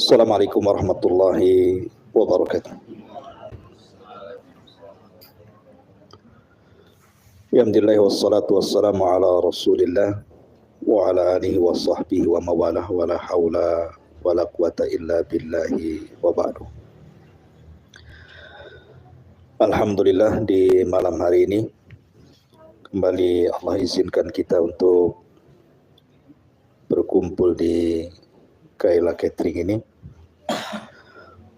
Assalamualaikum warahmatullahi wabarakatuh. Alhamdulillah wassalatu wassalamu ala Rasulillah wa ala alihi wa sahbihi wa mawalah wa la haula wa la quwata illa billahi wa ba'du. Alhamdulillah, di malam hari ini kembali Allah izinkan kita untuk berkumpul di Kaila Catering ini.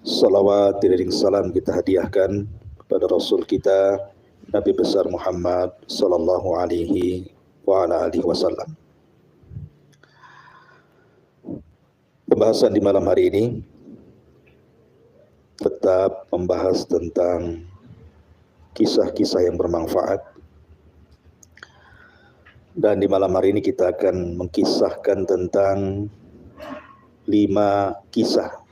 Salawat dan salam kita hadiahkan kepada Rasul kita Nabi besar Muhammad sallallahu alaihi wa ala alihi wasallam. Pembahasan di malam hari ini tetap membahas tentang kisah-kisah yang bermanfaat. Dan di malam hari ini kita akan mengkisahkan tentang 5 kisah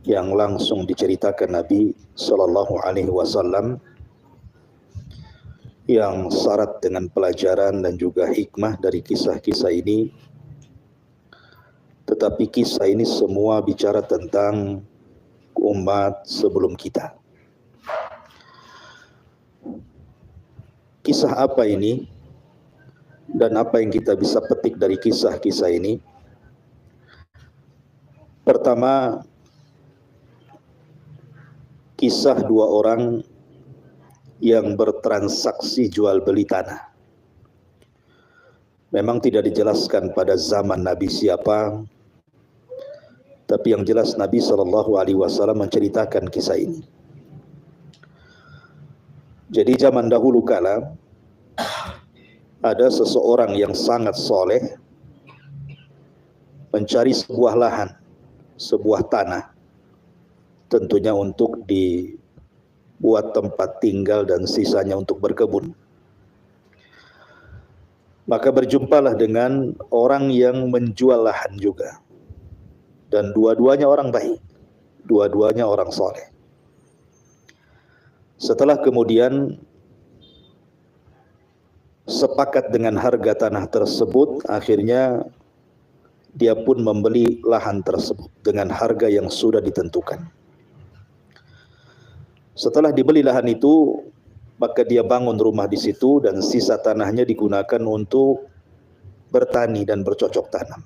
yang langsung diceritakan Nabi sallallahu alaihi wasallam yang syarat dengan pelajaran dan juga hikmah dari kisah-kisah ini. Tetapi kisah ini semua bicara tentang umat sebelum kita. Kisah apa ini dan apa yang kita bisa petik dari kisah-kisah ini? Pertama, kisah 2 orang yang bertransaksi jual beli tanah. Memang tidak dijelaskan pada zaman Nabi siapa, tapi yang jelas Nabi SAW menceritakan kisah ini. Jadi zaman dahulu kala ada seseorang yang sangat soleh mencari sebuah lahan, sebuah tanah, tentunya untuk dibuat tempat tinggal dan sisanya untuk berkebun. Maka berjumpalah dengan orang yang menjual lahan juga, dan dua-duanya orang baik, dua-duanya orang soleh. Setelah kemudian sepakat dengan harga tanah tersebut, akhirnya dia pun membeli lahan tersebut dengan harga yang sudah ditentukan. Setelah dibeli lahan itu, maka dia bangun rumah di situ dan sisa tanahnya digunakan untuk bertani dan bercocok tanam.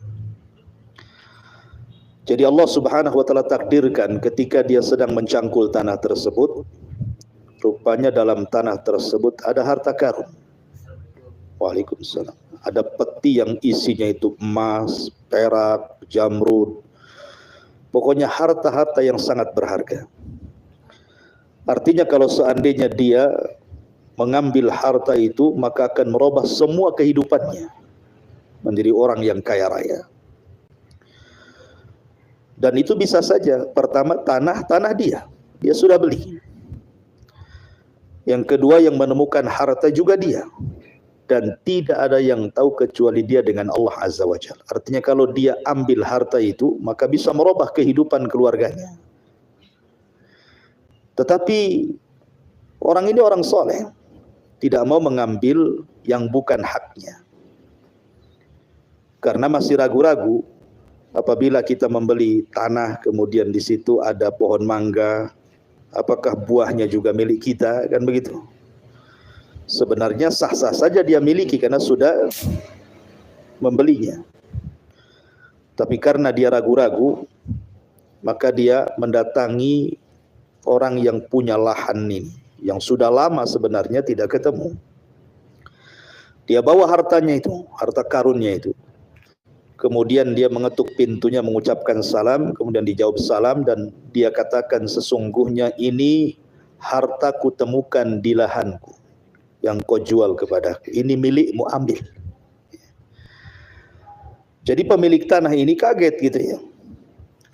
Jadi Allah Subhanahu wa taala takdirkan ketika dia sedang mencangkul tanah tersebut, rupanya dalam tanah tersebut ada harta karun. Waalaikumsalam. Ada peti yang isinya itu emas, perak, jamrud, pokoknya harta-harta yang sangat berharga. Artinya kalau seandainya dia mengambil harta itu, maka akan merubah semua kehidupannya menjadi orang yang kaya raya. Dan itu bisa saja, pertama tanah dia sudah beli. Yang kedua, yang menemukan harta juga dia. Dan tidak ada yang tahu kecuali dia dengan Allah Azza wa Jalla. Artinya kalau dia ambil harta itu, maka bisa merubah kehidupan keluarganya. Tetapi orang ini orang soleh, tidak mau mengambil yang bukan haknya. Karena masih ragu-ragu, apabila kita membeli tanah, kemudian di situ ada pohon mangga, apakah buahnya juga milik kita, kan begitu. Sebenarnya sah-sah saja dia miliki karena sudah membelinya. Tapi karena dia ragu-ragu, maka dia mendatangi orang yang punya lahan ini, yang sudah lama sebenarnya tidak ketemu. Dia bawa hartanya itu, harta karunnya itu. Kemudian dia mengetuk pintunya, mengucapkan salam, kemudian dijawab salam, dan dia katakan, sesungguhnya ini harta kutemukan di lahanku yang kau jual kepadaku, ini milikmu, ambil. Jadi pemilik tanah ini kaget gitu ya,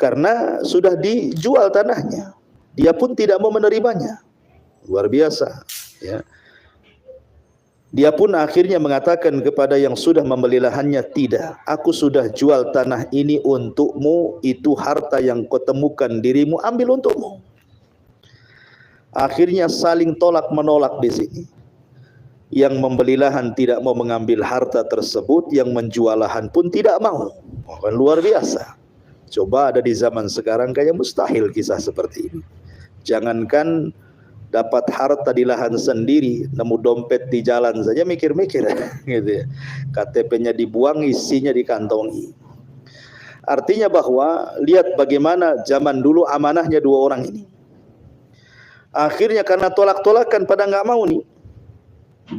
karena sudah dijual tanahnya, dia pun tidak mau menerimanya. Luar biasa ya. Dia pun akhirnya mengatakan kepada yang sudah membeli lahannya, tidak, aku sudah jual tanah ini untukmu, itu harta yang kau temukan dirimu, ambil untukmu. Akhirnya saling tolak menolak di sini. Yang membeli lahan tidak mau mengambil harta tersebut, yang menjual lahan pun tidak mau. Kan luar biasa. Coba ada di zaman sekarang kayak mustahil kisah seperti ini. Jangankan dapat harta di lahan sendiri, nemu dompet di jalan saja mikir-mikir gitu ya. KTP-nya dibuang, isinya dikantongi. Artinya bahwa lihat bagaimana zaman dulu amanahnya dua orang ini. Akhirnya karena tolak-tolakan pada nggak mau nih,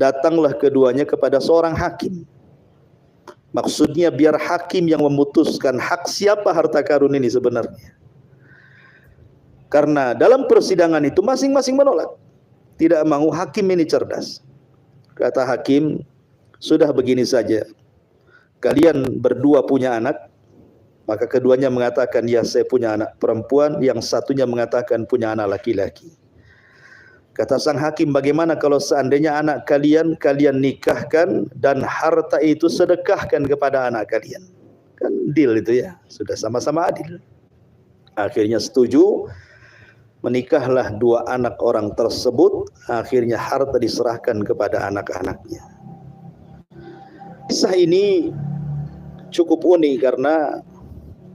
datanglah keduanya kepada seorang hakim. Maksudnya biar hakim yang memutuskan hak siapa harta karun ini sebenarnya. Karena dalam persidangan itu masing-masing menolak. Tidak mau, hakim ini cerdas. Kata hakim, sudah begini saja. Kalian berdua punya anak. Maka keduanya mengatakan, ya saya punya anak perempuan. Yang satunya mengatakan punya anak laki-laki. Kata sang hakim, bagaimana kalau seandainya anak kalian nikahkan dan harta itu sedekahkan kepada anak kalian? Kan deal itu ya, sudah sama-sama adil. Akhirnya setuju, menikahlah dua anak orang tersebut. Akhirnya harta diserahkan kepada anak-anaknya. Kisah ini cukup unik karena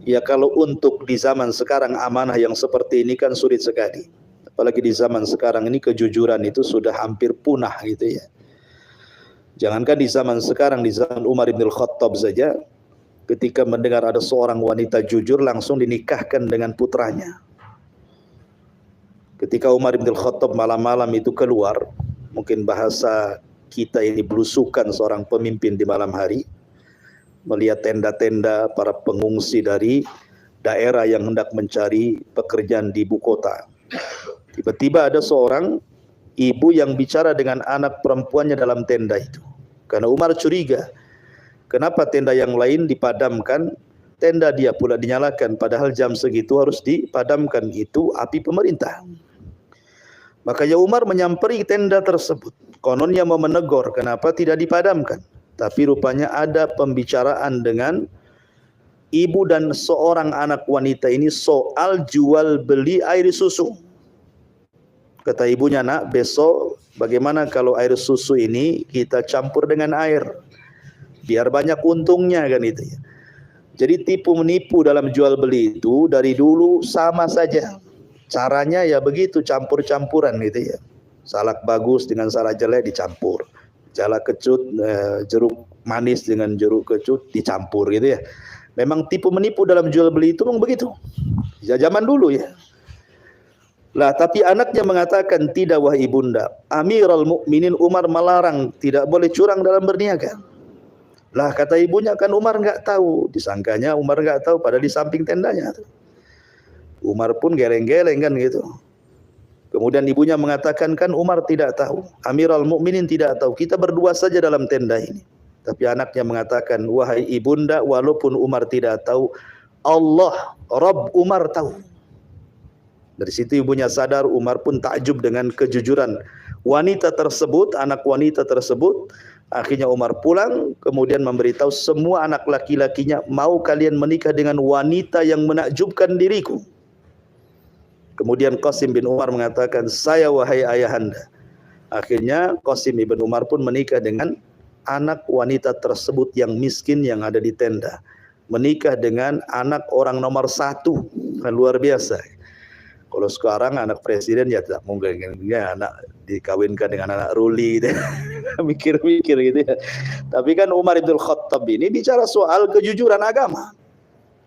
ya kalau untuk di zaman sekarang amanah yang seperti ini kan sulit sekali. Apalagi di zaman sekarang ini kejujuran itu sudah hampir punah gitu ya. Jangankan di zaman sekarang, di zaman Umar bin Khattab saja, ketika mendengar ada seorang wanita jujur langsung dinikahkan dengan putranya. Ketika Umar bin Khattab malam-malam itu keluar, mungkin bahasa kita ini belusukan seorang pemimpin di malam hari, melihat tenda-tenda para pengungsi dari daerah yang hendak mencari pekerjaan di ibu kota. Tiba-tiba ada seorang ibu yang bicara dengan anak perempuannya dalam tenda itu. Karena Umar curiga, kenapa tenda yang lain dipadamkan, tenda dia pula dinyalakan, padahal jam segitu harus dipadamkan, itu api pemerintah. Makanya Umar menyamperi tenda tersebut. Kononnya mau menegur, kenapa tidak dipadamkan. Tapi rupanya ada pembicaraan dengan ibu dan seorang anak wanita ini soal jual beli air susu. Kata ibunya, nak, besok bagaimana kalau air susu ini kita campur dengan air, biar banyak untungnya kan itu ya. Jadi tipu menipu dalam jual beli itu dari dulu sama saja. Caranya ya begitu, campur-campuran gitu ya. Salak bagus dengan salak jelek dicampur. Salak kecut, jeruk manis dengan jeruk kecut dicampur gitu ya. Memang tipu menipu dalam jual beli itu memang begitu. Ya zaman dulu ya. Lah tapi anaknya mengatakan, tidak wahai ibunda, Amirul Mukminin Umar melarang tidak boleh curang dalam berniaga. Lah kata ibunya, kan Umar enggak tahu. Disangkanya Umar enggak tahu, padahal di samping tendanya. Umar pun geleng-geleng kan gitu. Kemudian ibunya mengatakan, kan Umar tidak tahu, Amirul Mukminin tidak tahu, kita berdua saja dalam tenda ini. Tapi anaknya mengatakan, wahai ibunda, walaupun Umar tidak tahu, Allah, Rabb Umar tahu. Dari situ ibunya sadar, Umar pun takjub dengan kejujuran wanita tersebut, anak wanita tersebut. Akhirnya Umar pulang, kemudian memberitahu semua anak laki-lakinya, mau kalian menikah dengan wanita yang menakjubkan diriku. Kemudian Qasim bin Umar mengatakan, saya wahai ayahanda. Akhirnya Qasim bin Umar pun menikah dengan anak wanita tersebut yang miskin yang ada di tenda. Menikah dengan anak orang nomor 1. Luar biasa. Kalau sekarang anak presiden ya tidak mungkin ya anak dikawinkan dengan anak ruli, mikir-mikir gitu ya. Tapi kan Umar bin Khattab ini bicara soal kejujuran agama.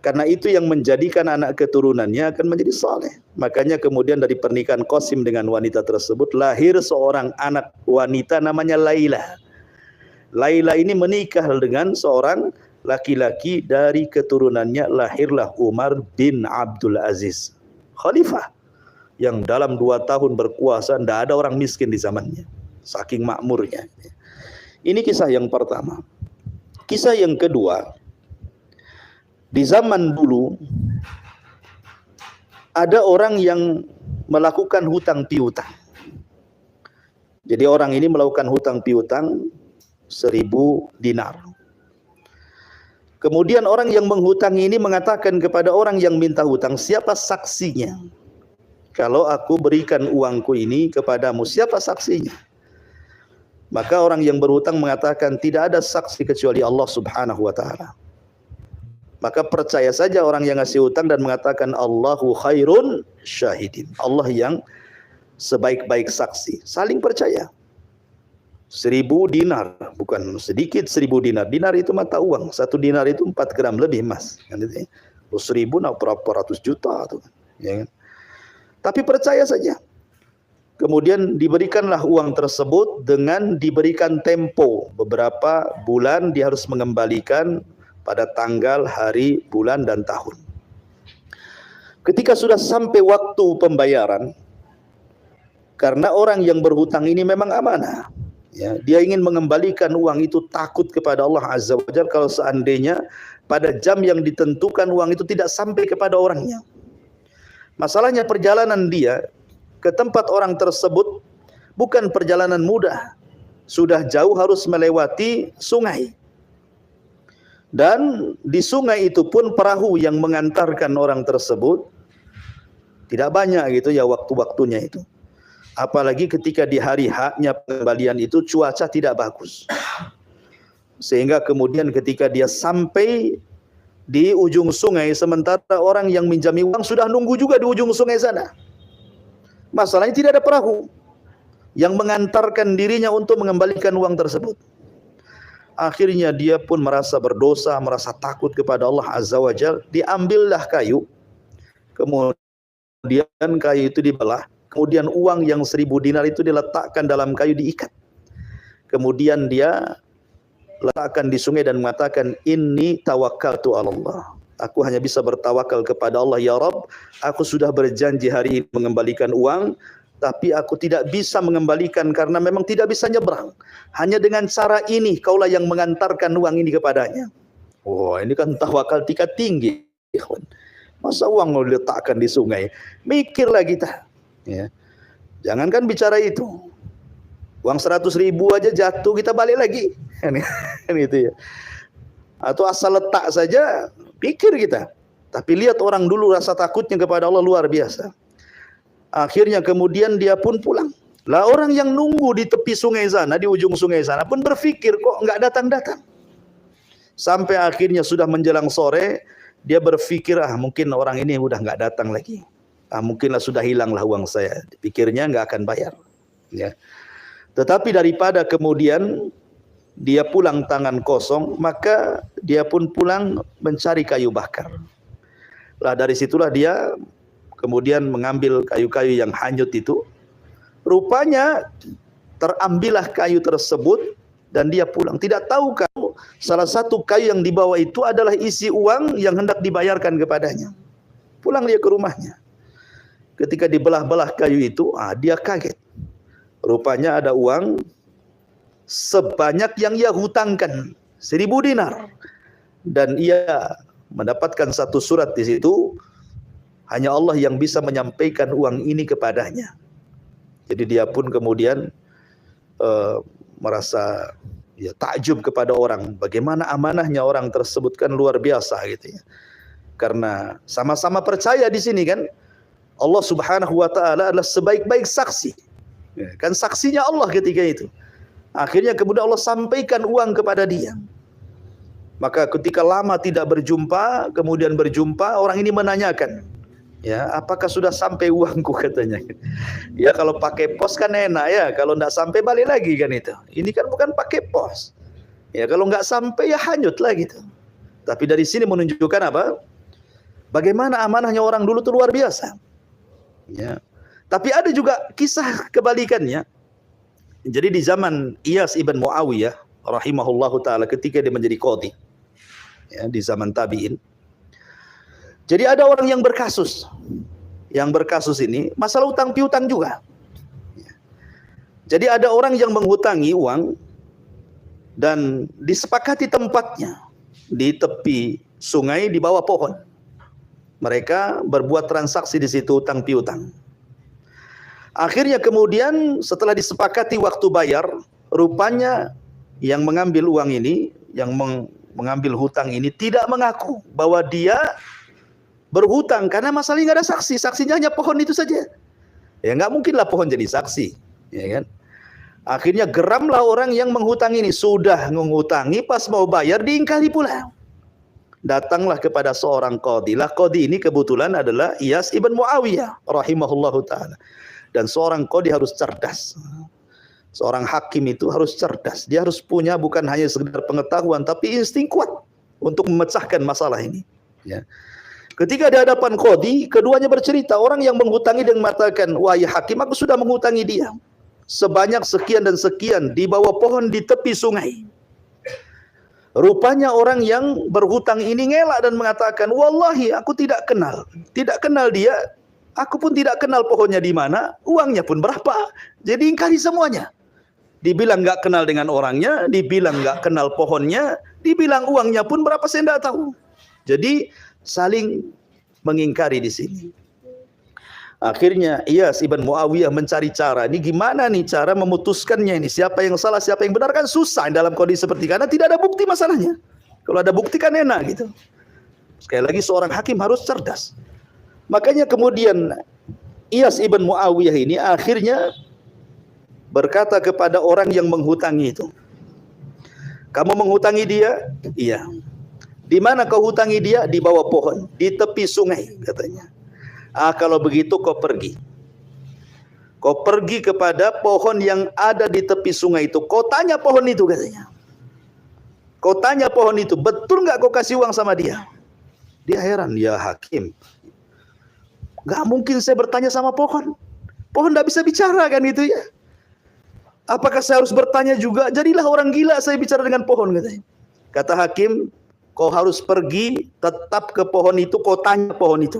Karena itu yang menjadikan anak keturunannya akan menjadi saleh. Makanya kemudian dari pernikahan Qasim dengan wanita tersebut lahir seorang anak wanita namanya Laila. Laila ini menikah dengan seorang laki-laki, dari keturunannya lahirlah Umar bin Abdul Aziz, khalifah yang dalam 2 tahun berkuasa tidak ada orang miskin di zamannya, saking makmurnya. Ini kisah yang pertama. Kisah yang kedua, di zaman dulu ada orang yang melakukan hutang piutang. Jadi orang ini melakukan hutang piutang 1000 dinar. Kemudian orang yang menghutangi ini mengatakan kepada orang yang minta hutang, siapa saksinya? Kalau aku berikan uangku ini kepadamu, siapa saksinya? Maka orang yang berhutang mengatakan, tidak ada saksi kecuali Allah Subhanahu wa ta'ala. Maka percaya saja orang yang ngasih hutang dan mengatakan Allahu khairun syahidin. Allah yang sebaik-baik saksi. Saling percaya. 1.000 dinar, bukan sedikit 1.000 dinar. Dinar itu mata uang. 1 dinar itu 4 gram lebih emas. Kan itu ya. 1.000 nak berapa ratus juta tuh. Ya kan? Tapi percaya saja. Kemudian diberikanlah uang tersebut dengan diberikan tempo. Beberapa bulan dia harus mengembalikan pada tanggal, hari, bulan, dan tahun. Ketika sudah sampai waktu pembayaran, karena orang yang berhutang ini memang amanah, ya, dia ingin mengembalikan uang itu, takut kepada Allah Azza wa Jalla kalau seandainya pada jam yang ditentukan uang itu tidak sampai kepada orangnya. Masalahnya perjalanan dia ke tempat orang tersebut bukan perjalanan mudah. Sudah jauh, harus melewati sungai. Dan di sungai itu pun perahu yang mengantarkan orang tersebut tidak banyak gitu ya waktu-waktunya itu. Apalagi ketika di hari haknya pengembalian itu cuaca tidak bagus. Sehingga kemudian ketika dia sampai di ujung sungai, sementara orang yang minjami uang sudah nunggu juga di ujung sungai sana. Masalahnya tidak ada perahu yang mengantarkan dirinya untuk mengembalikan uang tersebut. Akhirnya dia pun merasa berdosa, merasa takut kepada Allah Azza wa Jalla. Diambillah kayu, kemudian kayu itu dibelah, kemudian uang yang 1.000 dinar itu diletakkan dalam kayu, diikat. Kemudian dia letakkan di sungai dan mengatakan, inni tawakkaltu 'ala Allah. Aku hanya bisa bertawakal kepada Allah, ya Rabb. Aku sudah berjanji hari ini mengembalikan uang, tapi aku tidak bisa mengembalikan karena memang tidak bisa nyebrang. Hanya dengan cara ini kaulah yang mengantarkan uang ini kepadanya. Wah, ini kan tawakal tingkat tinggi. Masa uang mau diletakkan di sungai? Mikirlah kita. Ya. Jangankan bicara itu. Uang 100.000 aja jatuh, kita balik lagi. Kan itu ya. Atau asal letak saja, pikir kita. Tapi lihat orang dulu rasa takutnya kepada Allah luar biasa. Akhirnya kemudian dia pun pulang. Lah orang yang nunggu di tepi sungai sana, di ujung sungai sana pun berpikir kok nggak datang-datang. Sampai akhirnya sudah menjelang sore, dia berpikir mungkin orang ini udah nggak datang lagi. Mungkinlah sudah hilanglah uang saya. Pikirnya nggak akan bayar. Ya. Tetapi daripada kemudian dia pulang tangan kosong, maka dia pun pulang mencari kayu bakar. Lah dari situlah dia kemudian mengambil kayu-kayu yang hanyut itu. Rupanya terambillah kayu tersebut dan dia pulang. Tidak tahu kalau salah satu kayu yang dibawa itu adalah isi uang yang hendak dibayarkan kepadanya. Pulang dia ke rumahnya. Ketika dibelah-belah kayu itu, dia kaget. Rupanya ada uang sebanyak yang ia hutangkan, 1.000 dinar. Dan ia mendapatkan satu surat di situ. Hanya Allah yang bisa menyampaikan uang ini kepadanya. Jadi dia pun kemudian merasa ya takjub kepada orang. Bagaimana amanahnya orang tersebut, kan luar biasa gitu ya. Karena sama-sama percaya di sini kan. Allah Subhanahu wa taala adalah sebaik-baik saksi. Ya, kan saksinya Allah ketika itu. Akhirnya kemudian Allah sampaikan uang kepada dia. Maka ketika lama tidak berjumpa, kemudian berjumpa, orang ini menanyakan, ya, apakah sudah sampai uangku, katanya. Ya kalau pakai pos kan enak ya, kalau enggak sampai balik lagi kan itu. Ini kan bukan pakai pos. Ya kalau enggak sampai ya hanyut lah gitu. Tapi dari sini menunjukkan apa? Bagaimana amanahnya orang dulu itu luar biasa. Ya. Tapi ada juga kisah kebalikannya. Jadi di zaman Iyas ibn Muawiyah rahimahullahu taala ketika dia menjadi qadhi, ya, di zaman tabi'in. Jadi ada orang yang berkasus. Yang berkasus ini masalah utang piutang juga. Jadi ada orang yang menghutangi uang dan disepakati tempatnya di tepi sungai di bawah pohon. Mereka berbuat transaksi di situ utang piutang. Akhirnya kemudian setelah disepakati waktu bayar, rupanya yang mengambil uang ini, yang mengambil hutang ini tidak mengaku bahwa dia berhutang karena masalahnya nggak ada saksi. Saksinya hanya pohon itu saja. Ya nggak mungkinlah pohon jadi saksi, ya kan? Akhirnya geramlah orang yang menghutang ini, sudah menghutangi, pas mau bayar diingkari pula. datanglah kepada seorang qadhi. Lah qadhi ini kebetulan adalah Iyas ibn Muawiyah rahimahullahu taala. Dan seorang qadhi harus cerdas. Seorang hakim itu harus cerdas. Dia harus punya bukan hanya sekedar pengetahuan tapi insting kuat untuk memecahkan masalah ini. Ya. Ketika di hadapan qadhi, keduanya bercerita, orang yang menghutangi dan mengatakan, "Wahai hakim, aku sudah menghutangi dia sebanyak sekian dan sekian di bawah pohon di tepi sungai." Rupanya orang yang berhutang ini ngelak dan mengatakan, "Wallahi aku tidak kenal dia. Aku pun tidak kenal pohonnya di mana, uangnya pun berapa." Jadi ingkari semuanya. Dibilang nggak kenal dengan orangnya, dibilang nggak kenal pohonnya, dibilang uangnya pun berapa saya tidak tahu. Jadi saling mengingkari di sini. Akhirnya Iyas ibn Muawiyah mencari cara. Ini gimana nih cara memutuskannya ini? Siapa yang salah, siapa yang benar, kan susah dalam kondisi seperti karena tidak ada bukti masalahnya. Kalau ada bukti kan enak gitu. Sekali lagi seorang hakim harus cerdas. Makanya kemudian Iyas ibn Muawiyah ini akhirnya berkata kepada orang yang menghutangi itu, "Kamu menghutangi dia?" "Iya." "Di mana kau hutangi dia?" "Di bawah pohon, di tepi sungai," katanya. "Ah, kalau begitu kau pergi. Kau pergi kepada pohon yang ada di tepi sungai itu. Kau tanya pohon itu," katanya. "Kau tanya pohon itu, betul nggak kau kasih uang sama dia?" Dia heran, "Ya hakim, nggak mungkin saya bertanya sama pohon. Pohon nggak bisa bicara kan itu ya. Apakah saya harus bertanya juga? Jadilah orang gila saya bicara dengan pohon," katanya. Kata hakim, "Kau harus pergi tetap ke pohon itu, kau tanya pohon itu."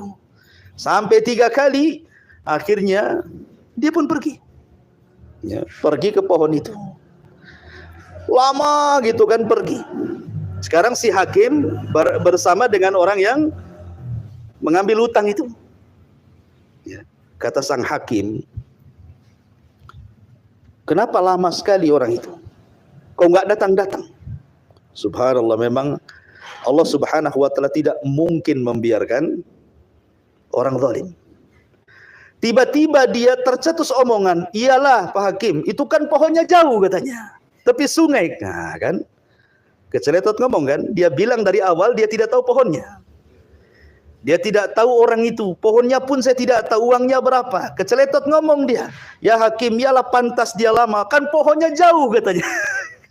Sampai 3 kali, akhirnya dia pun pergi. Ya, pergi ke pohon itu. Lama gitu kan pergi. Sekarang si hakim bersama dengan orang yang mengambil hutang itu. Ya, kata sang hakim, "Kenapa lama sekali orang itu? Kok nggak datang-datang?" Subhanallah, memang Allah subhanahu wa ta'ala tidak mungkin membiarkan orang zalim. Tiba-tiba dia tercetus omongan, "Iyalah Pak Hakim, itu kan pohonnya jauh," katanya, "tepi sungai." Nah kan, keceletot ngomong kan, dia bilang dari awal dia tidak tahu pohonnya. Dia tidak tahu orang itu, pohonnya pun saya tidak tahu uangnya berapa. Keceletot ngomong dia, "Ya hakim, iyalah pantas dia lama, kan pohonnya jauh," katanya.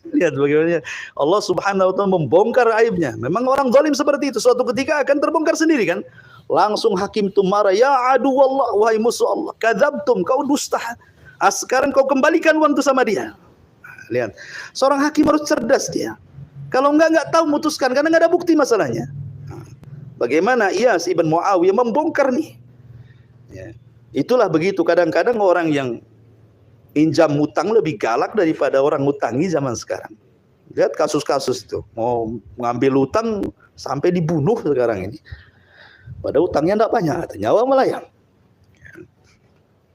Lihat bagaimana Allah subhanahu wa ta'ala membongkar aibnya. Memang orang zalim seperti itu, suatu ketika akan terbongkar sendiri kan. Langsung hakim itu marah, "Ya adu wallah, wahai musuh Allah, kadzabtum, kau dusta. Sekarang kau kembalikan uang itu sama dia." Lihat, seorang hakim harus cerdas dia. Kalau nggak tahu memutuskan karena nggak ada bukti masalahnya. Bagaimana Iyas ibn Muawiyah membongkar nih? Ya. Itulah begitu kadang-kadang orang yang pinjam hutang lebih galak daripada orang ngutangi zaman sekarang. Lihat kasus-kasus itu, mau ngambil hutang sampai dibunuh sekarang ini. Padahal hutangnya tidak banyak, nyawa melayang.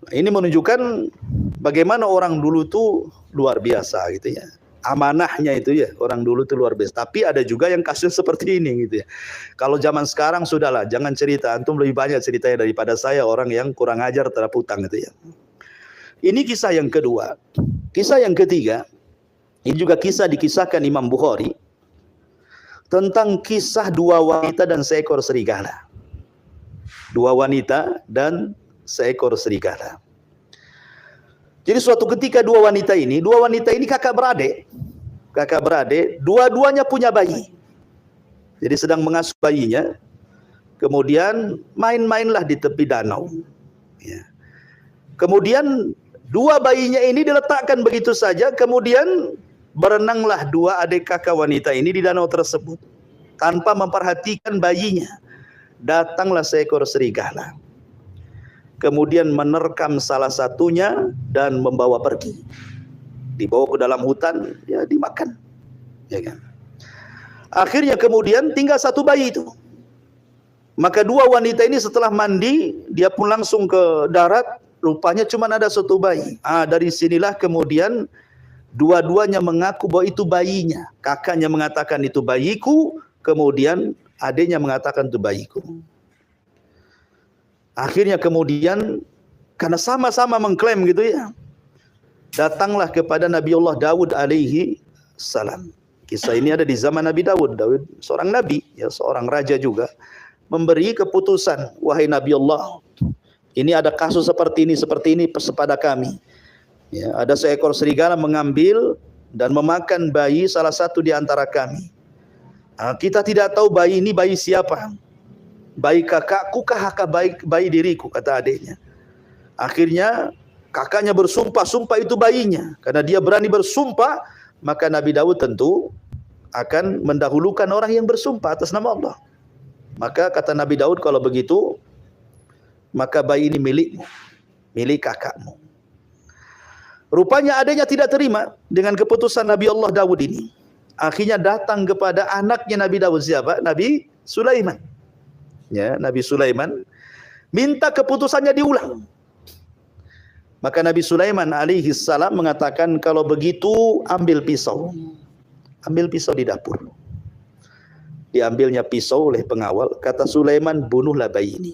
Nah, ini menunjukkan bagaimana orang dulu tuh luar biasa gitu ya. Amanahnya itu ya, orang dulu tuh luar biasa. Tapi ada juga yang kasus seperti ini gitu ya. Kalau zaman sekarang sudahlah, jangan cerita. Antum lebih banyak ceritanya daripada saya, orang yang kurang ajar terhadap hutang gitu ya. Ini kisah yang kedua. Kisah yang ketiga, ini juga kisah dikisahkan Imam Bukhari tentang kisah 2 wanita dan seekor serigala. 2 wanita dan seekor serigala. Jadi suatu ketika 2 wanita ini kakak beradik, dua-duanya punya bayi. Jadi sedang mengasuh bayinya, kemudian main-mainlah di tepi danau. Ya. Kemudian 2 bayinya ini diletakkan begitu saja, kemudian berenanglah 2 adik kakak wanita ini di danau tersebut tanpa memperhatikan bayinya. Datanglah seekor serigala, kemudian menerkam salah satunya dan membawa pergi, dibawa ke dalam hutan, ya dimakan, ya kan. Akhirnya kemudian tinggal 1 bayi itu. Maka 2 wanita ini setelah mandi, dia pun langsung ke darat. Rupanya cuma ada 1 bayi. Dari sinilah kemudian dua-duanya mengaku bahwa itu bayinya. Kakaknya mengatakan itu bayiku, kemudian adiknya mengatakan itu bayiku. Akhirnya kemudian karena sama-sama mengklaim gitu ya, datanglah kepada Nabiullah Daud alaihi salam. Kisah ini ada di zaman Nabi Daud. Daud seorang nabi, ya, seorang raja juga, memberi keputusan, wahai Nabi Allah, ini ada kasus seperti ini pada kami. Ya, ada seekor serigala mengambil dan memakan bayi salah satu di antara kami. Kita tidak tahu bayi ini bayi siapa. Bayi kakakku kah bayi diriku, kata adiknya. Akhirnya kakaknya bersumpah itu bayinya. Karena dia berani bersumpah, maka Nabi Daud tentu akan mendahulukan orang yang bersumpah atas nama Allah. Maka kata Nabi Daud, kalau begitu maka bayi ini milikmu, milik kakakmu. Rupanya adanya tidak terima dengan keputusan Nabi Allah Daud ini. Akhirnya datang kepada anaknya Nabi Daud, siapa? Nabi Sulaiman. Ya, Nabi Sulaiman minta keputusannya diulang. Maka Nabi Sulaiman alaihi salam mengatakan, kalau begitu ambil pisau. Ambil pisau di dapur. Diambilnya pisau oleh pengawal. Kata Sulaiman, bunuhlah bayi ini.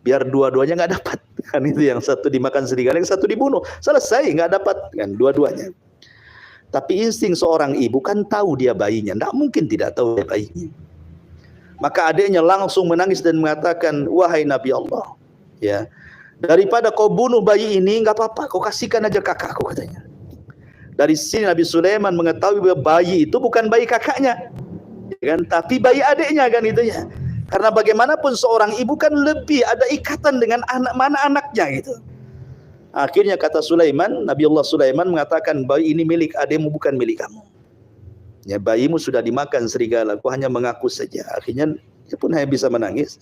Biar dua-duanya nggak dapat. Kan itu, yang satu dimakan serigala, yang satu dibunuh. Selesai, nggak dapat kan dua-duanya. Tapi insting seorang ibu kan tahu dia bayinya. Nggak mungkin tidak tahu dia bayinya. Maka adiknya langsung menangis dan mengatakan, wahai Nabi Allah, ya, daripada kau bunuh bayi ini, nggak apa-apa, kau kasihkan aja kakakku, katanya. Dari sini Nabi Sulaiman mengetahui bahwa bayi itu bukan bayi kakaknya, kan, tapi bayi adiknya, kan itu ya. Karena bagaimanapun seorang ibu kan lebih ada ikatan dengan anak, mana anaknya gitu. Akhirnya kata Sulaiman, Nabi Allah Sulaiman mengatakan, bayi ini milik adikmu, bukan milik kamu. Ya, bayimu sudah dimakan serigala, aku hanya mengaku saja. Akhirnya dia pun hanya bisa menangis.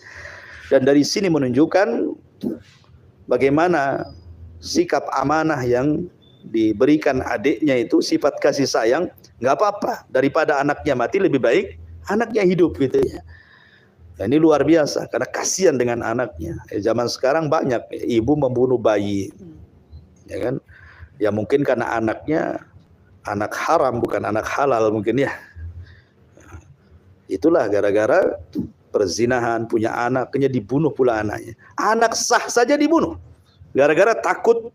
Dan dari sini menunjukkan bagaimana sikap amanah yang diberikan adiknya itu, sifat kasih sayang. Nggak apa-apa, daripada anaknya mati lebih baik anaknya hidup, gitu ya. Nah, ini luar biasa karena kasihan dengan anaknya. Zaman sekarang banyak ibu membunuh bayi, ya kan? Ya mungkin karena anaknya anak haram, bukan anak halal mungkin ya. Itulah gara-gara perzinahan, punya anaknya dibunuh pula anaknya. Anak sah saja dibunuh gara-gara takut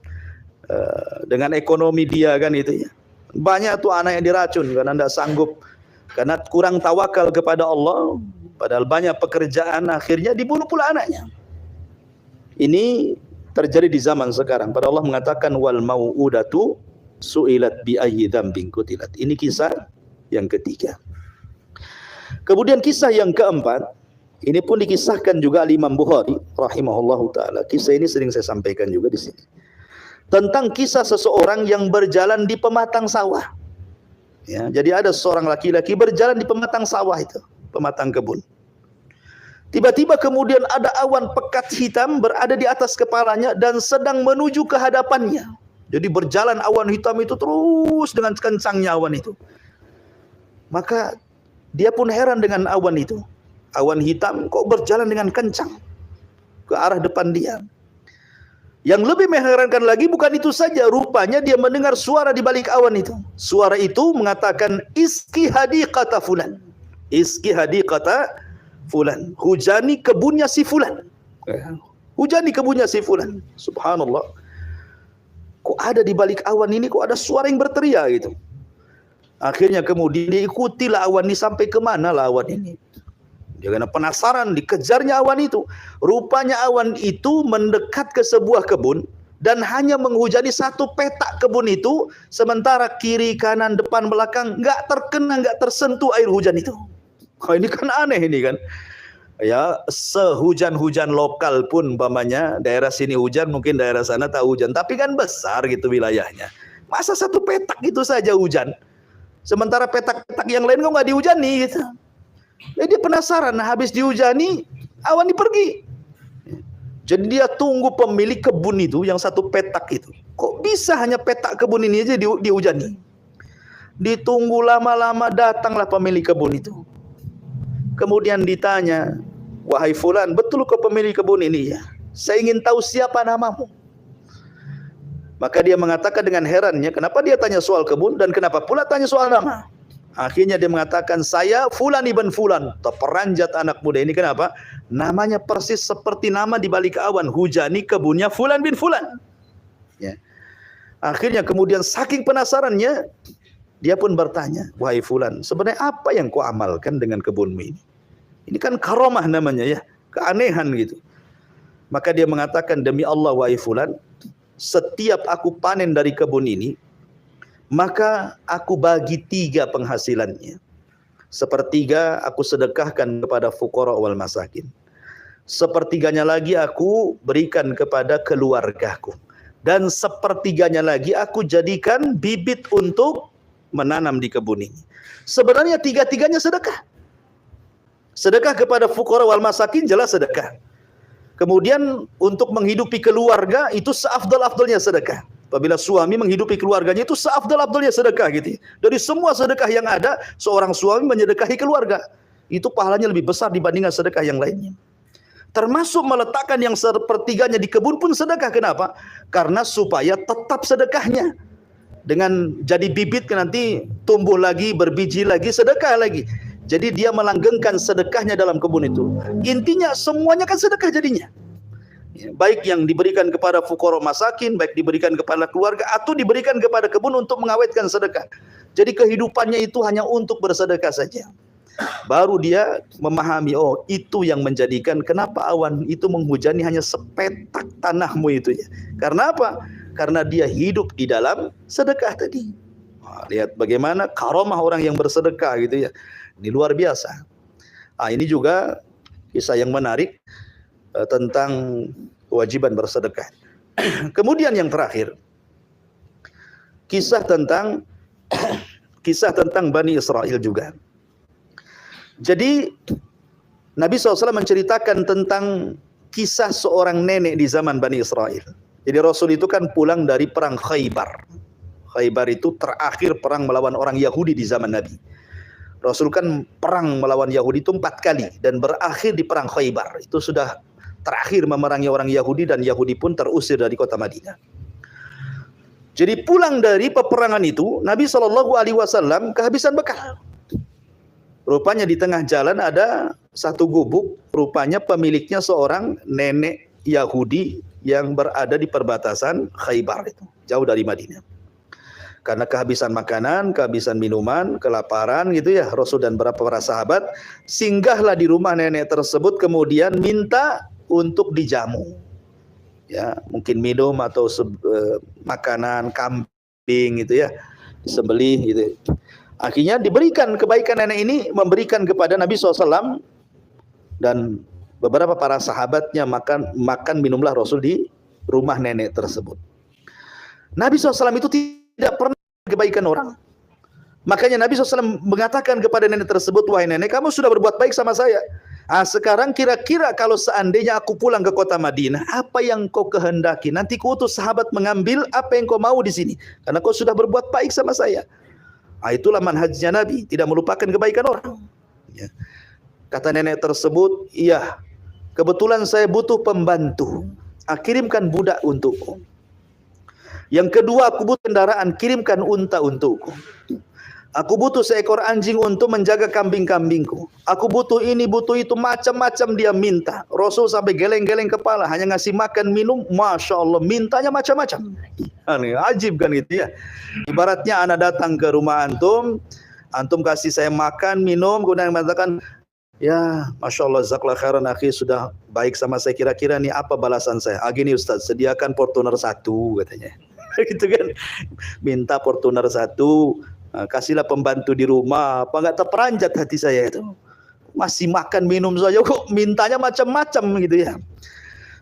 dengan ekonomi dia, kan itu ya. Banyak tuh anak yang diracun karena tidak sanggup, karena kurang tawakal kepada Allah. Padahal banyak pekerjaan, akhirnya dibunuh pula anaknya. Ini terjadi di zaman sekarang. Padahal Allah mengatakan wal mau'udatu su'ilat bi ayyi dzambin qutilat. Ini kisah yang ketiga. Kemudian kisah yang keempat, ini pun dikisahkan juga oleh Imam Bukhari rahimahullahu taala. Kisah ini sering saya sampaikan juga di sini. Tentang kisah seseorang yang berjalan di pematang sawah. Ya, jadi ada seorang laki-laki berjalan di pematang sawah itu, pematang kebun. Tiba-tiba kemudian ada awan pekat hitam berada di atas kepalanya dan sedang menuju ke hadapannya. Jadi berjalan awan hitam itu terus dengan kencangnya awan itu. Maka dia pun heran dengan awan itu. Awan hitam kok berjalan dengan kencang ke arah depan dia. Yang lebih mengherankan lagi bukan itu saja, rupanya dia mendengar suara di balik awan itu. Suara itu mengatakan, iski hadiqata fulan. Iski hadiqata fulan. Hujani kebunnya si fulan. Hujani kebunnya si fulan. Subhanallah. Kok ada di balik awan ini, kok ada suara yang berteriak gitu. Akhirnya kemudian diikutilah awan ini sampai kemana lah awan ini. Dia kena penasaran, dikejarnya awan itu. Rupanya awan itu mendekat ke sebuah kebun dan hanya menghujani satu petak kebun itu, sementara kiri, kanan, depan, belakang nggak terkena, nggak tersentuh air hujan itu. Oh, ini kan aneh ini kan. Ya, sehujan-hujan lokal pun umpamanya daerah sini hujan, mungkin daerah sana tak hujan, tapi kan besar gitu wilayahnya. Masa satu petak gitu saja hujan? Sementara petak-petak yang lain kok nggak dihujani gitu. Jadi dia penasaran, habis dihujani, awan ini pergi. Jadi dia tunggu pemilik kebun itu, yang satu petak itu. Kok bisa hanya petak kebun ini aja dihujani? Ditunggu lama-lama, datanglah pemilik kebun itu. Kemudian ditanya, wahai fulan, betul kau pemilik kebun ini ya? Saya ingin tahu siapa namamu. Maka dia mengatakan dengan herannya, kenapa dia tanya soal kebun dan kenapa pula tanya soal nama? Akhirnya dia mengatakan, saya fulan ibn fulan. Terperanjat anak muda ini, kenapa? Namanya persis seperti nama di balik awan, hujani kebunnya fulan bin fulan. Ya. Akhirnya kemudian saking penasarannya, Dia pun bertanya, wahai fulan, sebenarnya apa yang kau amalkan dengan kebunmu ini? Ini kan karomah namanya ya, keanehan gitu. Maka dia mengatakan, demi Allah wahai fulan, setiap aku panen dari kebun ini, maka aku bagi 3 penghasilannya. Sepertiga aku sedekahkan kepada fuqara wal masakin. Sepertiganya lagi aku berikan kepada keluargaku. Dan sepertiganya lagi aku jadikan bibit untuk menanam di kebun ini. Sebenarnya 3-tiganya sedekah. Sedekah kepada fuqara wal masakin jelas sedekah. Kemudian untuk menghidupi keluarga itu seafdal-afdalnya sedekah. Apabila suami menghidupi keluarganya itu seafdal-afdalnya sedekah gitu. Dari semua sedekah yang ada, seorang suami menyedekahi keluarga. Itu pahalanya lebih besar dibandingkan sedekah yang lainnya. Termasuk meletakkan yang sepertiganya di kebun pun sedekah. Kenapa? Karena supaya tetap sedekahnya. Dengan jadi bibit nanti tumbuh lagi, berbiji lagi, sedekah lagi. Jadi dia melanggengkan sedekahnya dalam kebun itu. Intinya semuanya kan sedekah jadinya. Baik yang diberikan kepada fuqara masakin, baik diberikan kepada keluarga, atau diberikan kepada kebun untuk mengawetkan sedekah. Jadi kehidupannya itu hanya untuk bersedekah saja. Baru dia memahami, oh itu yang menjadikan kenapa awan itu menghujani hanya sepetak tanahmu itu ya. Karena apa? Karena dia hidup di dalam sedekah tadi. Nah, lihat bagaimana karomah orang yang bersedekah gitu ya. Ini luar biasa. Nah, ini juga kisah yang menarik tentang kewajiban bersedekah. Kemudian yang terakhir, kisah tentang Bani Israel juga. Jadi Nabi SAW menceritakan tentang kisah seorang nenek di zaman Bani Israel. Jadi Rasul itu kan pulang dari perang Khaybar. Khaybar itu terakhir perang melawan orang Yahudi di zaman Nabi. Rasul kan perang melawan Yahudi itu 4 kali dan berakhir di perang Khaybar. Itu sudah terakhir memerangi orang Yahudi dan Yahudi pun terusir dari kota Madinah. Jadi pulang dari peperangan itu, Nabi SAW kehabisan bekal. Rupanya di tengah jalan ada satu gubuk, rupanya pemiliknya seorang nenek Yahudi yang berada di perbatasan Khaybar itu, jauh dari Madinah. Karena kehabisan makanan, kehabisan minuman, kelaparan gitu ya, Rasul dan beberapa para sahabat singgahlah di rumah nenek tersebut, kemudian minta untuk dijamu. Ya, mungkin minum atau makanan kambing gitu ya, disembelih gitu. Akhirnya diberikan kebaikan nenek ini, memberikan kepada Nabi SAW dan beberapa para sahabatnya makan minumlah Rasul di rumah nenek tersebut. Nabi SAW itu tidak pernah kebaikan orang. Makanya Nabi SAW mengatakan kepada nenek tersebut, wahai nenek, kamu sudah berbuat baik sama saya. Sekarang kira-kira kalau seandainya aku pulang ke kota Madinah, apa yang kau kehendaki? Nanti kuutus sahabat mengambil apa yang kau mau di sini, karena kau sudah berbuat baik sama saya. Itulah manhajnya Nabi, tidak melupakan kebaikan orang. Ya. Kata nenek tersebut, iya, kebetulan saya butuh pembantu. Kirimkan budak untukku. Yang kedua, aku butuh kendaraan, kirimkan unta untukku. Aku butuh seekor anjing untuk menjaga kambing-kambingku. Aku butuh ini, butuh itu, macam-macam dia minta. Rasul sampai geleng-geleng kepala, hanya ngasih makan, minum, Masya Allah, mintanya macam-macam. Ajib kan itu ya. Ibaratnya anak datang ke rumah antum kasih saya makan, minum, kemudian mengatakan, ya Masya Allah, jazakallahu khairan akhi, sudah baik sama saya, kira-kira nih apa balasan saya? Gini Ustaz, sediakan Fortuner 1 katanya. Gitu kan, minta Fortuner 1, kasihlah pembantu di rumah. Apa nggak terperanjat hati saya itu, masih makan minum saja kok mintanya macam-macam gitu ya.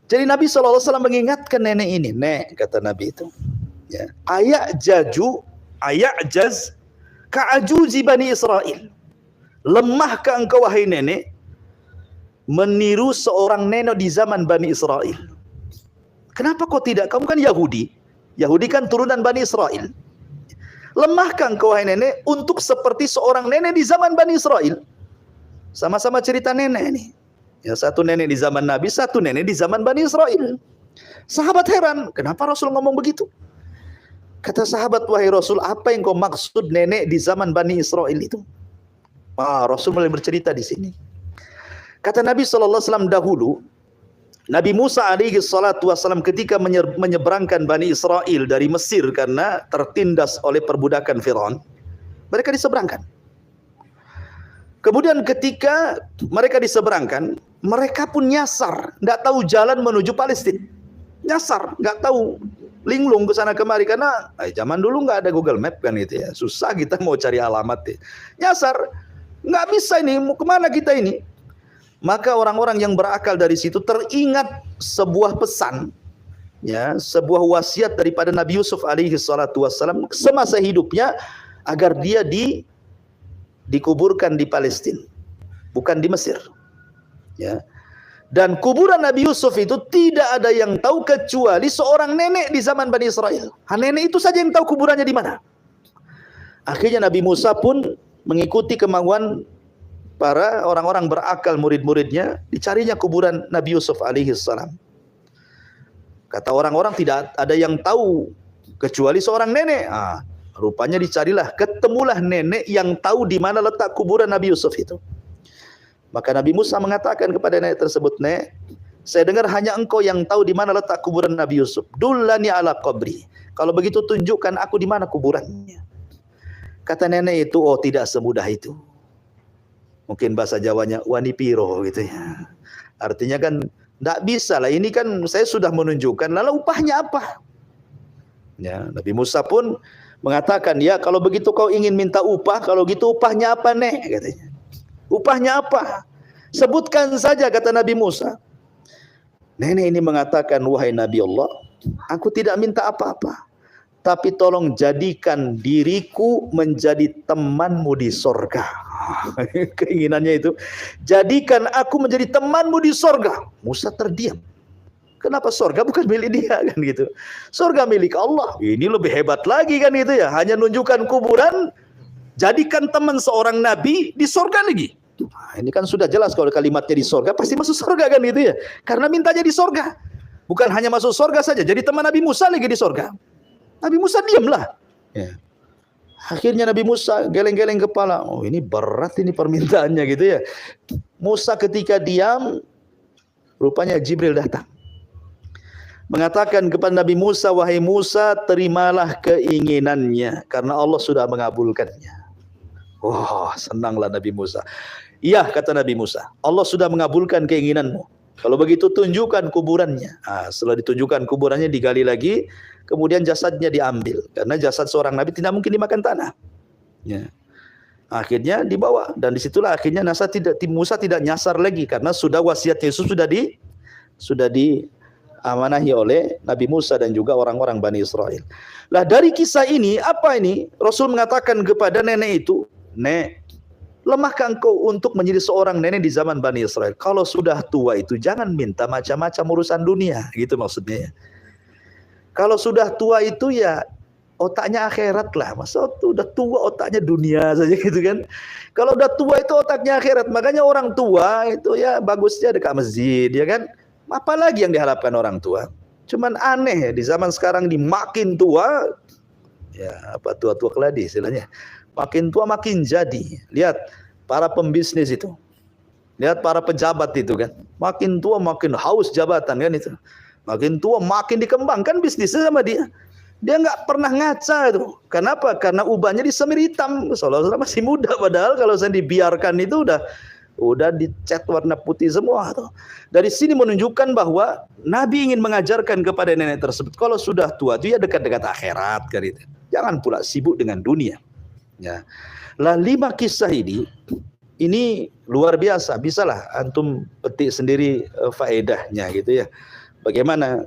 Jadi Nabi SAW mengingatkan nenek ini, nek, kata Nabi itu, ya, ayajaz ka'ajuzi Bani Israel, lemahkah engkau wahai nenek meniru seorang nenek di zaman Bani Israel? Kenapa kau tidak? Kamu kan Yahudi. Yahudi kan turunan Bani Israel. Lemahkah engkau wahai nenek untuk seperti seorang nenek di zaman Bani Israel? Sama-sama cerita nenek ini. Ya, satu nenek di zaman Nabi, satu nenek di zaman Bani Israel. Sahabat heran, kenapa Rasul ngomong begitu? Kata sahabat, wahai Rasul, apa yang kau maksud nenek di zaman Bani Israel itu? Rasul mulai bercerita di sini. Kata Nabi SAW dahulu, Nabi Musa alaihi salatu wassalam ketika menyeberangkan Bani Israel dari Mesir karena tertindas oleh perbudakan Firaun, Mereka diseberangkan. Kemudian ketika mereka diseberangkan, mereka pun nyasar, nggak tahu jalan menuju Palestina. Nyasar, nggak tahu, linglung ke sana kemari, karena zaman dulu nggak ada Google Map kan gitu ya. Susah kita mau cari alamat ya. Nyasar, nggak bisa ini, mau kemana kita ini? Maka orang-orang yang berakal dari situ teringat sebuah pesan, ya, sebuah wasiat daripada Nabi Yusuf alaihi salatu wassalam semasa hidupnya, agar dia dikuburkan di Palestina, bukan di Mesir. Ya. Dan kuburan Nabi Yusuf itu tidak ada yang tahu kecuali seorang nenek di zaman Bani Israel. Nenek itu saja yang tahu kuburannya di mana. Akhirnya Nabi Musa pun mengikuti kemauan para orang-orang berakal murid-muridnya, dicarinya kuburan Nabi Yusuf alaihi salam. Kata orang-orang tidak ada yang tahu kecuali seorang nenek. Rupanya dicarilah, ketemulah nenek yang tahu di mana letak kuburan Nabi Yusuf itu. Maka Nabi Musa mengatakan kepada nenek tersebut, "Nek, saya dengar hanya engkau yang tahu di mana letak kuburan Nabi Yusuf. Dullani ala qabri. Kalau begitu tunjukkan aku di mana kuburannya." Kata nenek itu, "Oh, tidak semudah itu." Mungkin bahasa Jawanya wani piro gitu ya. Artinya kan tidak bisa lah, ini kan saya sudah menunjukkan, lalu upahnya apa? Ya, Nabi Musa pun mengatakan, "Ya, kalau begitu kau ingin minta upah, kalau gitu upahnya apa, Nek?" katanya. "Upahnya apa? Sebutkan saja," kata Nabi Musa. Nenek ini mengatakan, "Wahai Nabi Allah, aku tidak minta apa-apa, tapi tolong jadikan diriku menjadi temanmu di sorga." Keinginannya itu, jadikan aku menjadi temanmu di sorga. Musa terdiam. Kenapa sorga bukan milik dia kan gitu? Sorga milik Allah. Ini lebih hebat lagi kan gitu ya. Hanya nunjukkan kuburan, jadikan teman seorang nabi di sorga lagi. Ini kan sudah jelas kalau kalimatnya di sorga pasti masuk sorga kan gitu ya. Karena mintanya di sorga. Bukan hanya masuk sorga saja, jadi teman Nabi Musa lagi di sorga. Nabi Musa diamlah. Ya. Akhirnya Nabi Musa geleng-geleng kepala. Oh, ini berat ini permintaannya gitu ya. Musa ketika diam, rupanya Jibril datang. Mengatakan kepada Nabi Musa, "Wahai Musa, terimalah keinginannya karena Allah sudah mengabulkannya." Wah, senanglah Nabi Musa. "Iya," kata Nabi Musa, "Allah sudah mengabulkan keinginanmu. Kalau begitu tunjukkan kuburannya." Setelah ditunjukkan kuburannya, digali lagi, kemudian jasadnya diambil. Karena jasad seorang nabi tidak mungkin dimakan tanah. Ya. Akhirnya dibawa, dan disitulah akhirnya Musa tidak nyasar lagi, karena sudah wasiat Yesus sudah diamanahi oleh Nabi Musa dan juga orang-orang Bani Israel. Lah dari kisah ini, apa ini? Rasul mengatakan kepada nenek itu, "Nek, lemahkah engkau untuk menjadi seorang nenek di zaman Bani Israel? Kalau sudah tua itu jangan minta macam-macam urusan dunia." Gitu maksudnya ya. Kalau sudah tua itu ya otaknya akhirat lah. Masa udah tua otaknya dunia saja gitu kan. Kalau udah tua itu otaknya akhirat. Makanya orang tua itu ya bagusnya dekat masjid ya kan. Apalagi yang diharapkan orang tua. Cuman aneh ya, di zaman sekarang ini makin tua, ya apa tua-tua keladi istilahnya. Makin tua makin jadi. Lihat para pembisnis itu. Lihat para pejabat itu kan. Makin tua makin haus jabatan kan itu. Makin tua makin dikembangkan bisnisnya sama dia. Dia nggak pernah ngaca itu. Kenapa? Karena ubahnya disemir hitam. Seolah-olah masih muda, padahal kalau saya dibiarkan itu udah dicat warna putih semua tuh. Dari sini menunjukkan bahwa Nabi ingin mengajarkan kepada nenek tersebut, kalau sudah tua itu ya dekat-dekat akhirat kan itu. Jangan pula sibuk dengan dunia. Ya. Lah 5 kisah ini luar biasa. Bisalah antum petik sendiri faedahnya gitu ya. Bagaimana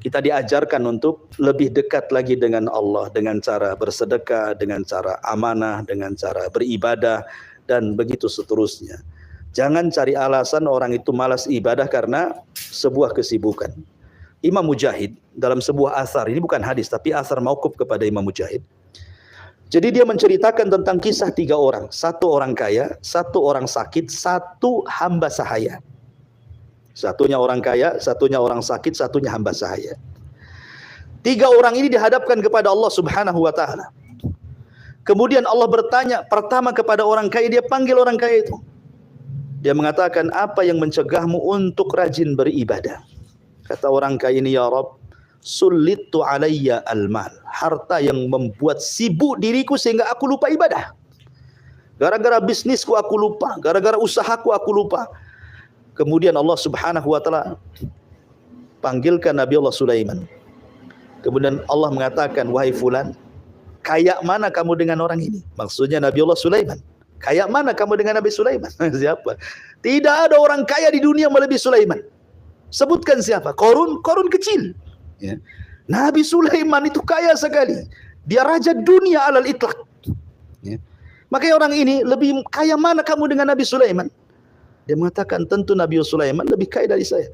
kita diajarkan untuk lebih dekat lagi dengan Allah dengan cara bersedekah, dengan cara amanah, dengan cara beribadah, dan begitu seterusnya. Jangan cari alasan orang itu malas ibadah karena sebuah kesibukan. Imam Mujahid dalam sebuah asar, ini bukan hadis tapi asar mauquf kepada Imam Mujahid. Jadi dia menceritakan tentang kisah 3 orang. 1 orang kaya, 1 orang sakit, 1 hamba sahaya. Satunya orang kaya, satunya orang sakit, satunya hamba sahaya. 3 orang ini dihadapkan kepada Allah Subhanahu wa taala. Kemudian Allah bertanya pertama kepada orang kaya, dia panggil orang kaya itu. Dia mengatakan, "Apa yang mencegahmu untuk rajin beribadah?" Kata orang kaya ini, "Ya Rabb, sulittu alayya al-mal." Harta yang membuat sibuk diriku sehingga aku lupa ibadah. Gara-gara bisnisku aku lupa, gara-gara usahaku aku lupa. Kemudian Allah Subhanahu wa taala panggilkan Nabi Allah Sulaiman. Kemudian Allah mengatakan, wahai fulan, kayak mana kamu dengan orang ini? Maksudnya Nabi Allah Sulaiman. Kayak mana kamu dengan Nabi Sulaiman? Siapa? Tidak ada orang kaya di dunia melebihi Sulaiman. Sebutkan siapa? Korun kecil. Ya. Nabi Sulaiman itu kaya sekali. Dia raja dunia alal itlaq. Ya. Makanya orang ini lebih kaya mana kamu dengan Nabi Sulaiman? Dia mengatakan, tentu Nabi Sulaiman lebih kaya dari saya.